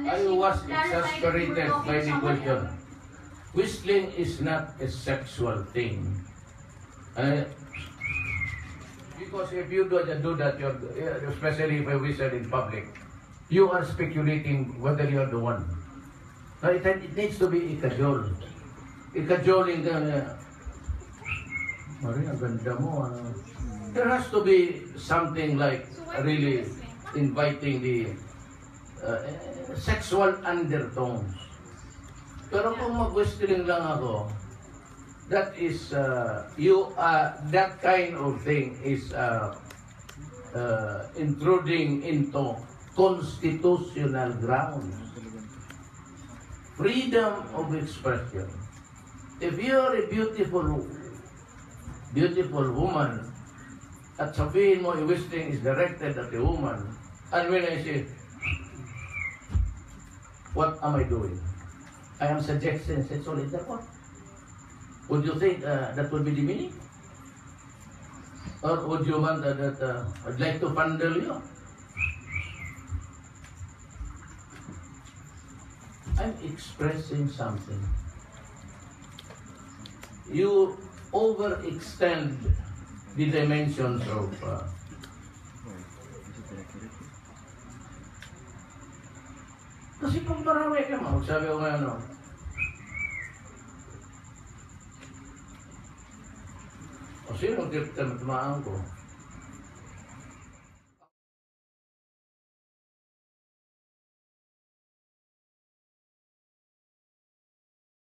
I was exasperated by the question. Whistling is not a sexual thing. Because if you do that, especially if I whistle in public, you are speculating whether you're the one. Now, it needs to be ikajol. Ikajoling ka na, Maria, ganda mo. There has to be something like really inviting the sexual undertones. Pero kung mag-whistling lang ako, that is, that kind of thing is intruding into constitutional grounds. Freedom of expression. If you're a beautiful woman, at sabihin mo, whistling is directed at a woman, and when I say, what am I doing? I am suggesting sexual intercourse. Would you think that would be the meaning? Or would you want that I'd like to fondle you? I'm expressing something. You overextend the dimensions of kasi kung marami ka mo, sabi ko ngayon, o sino tumaan ko?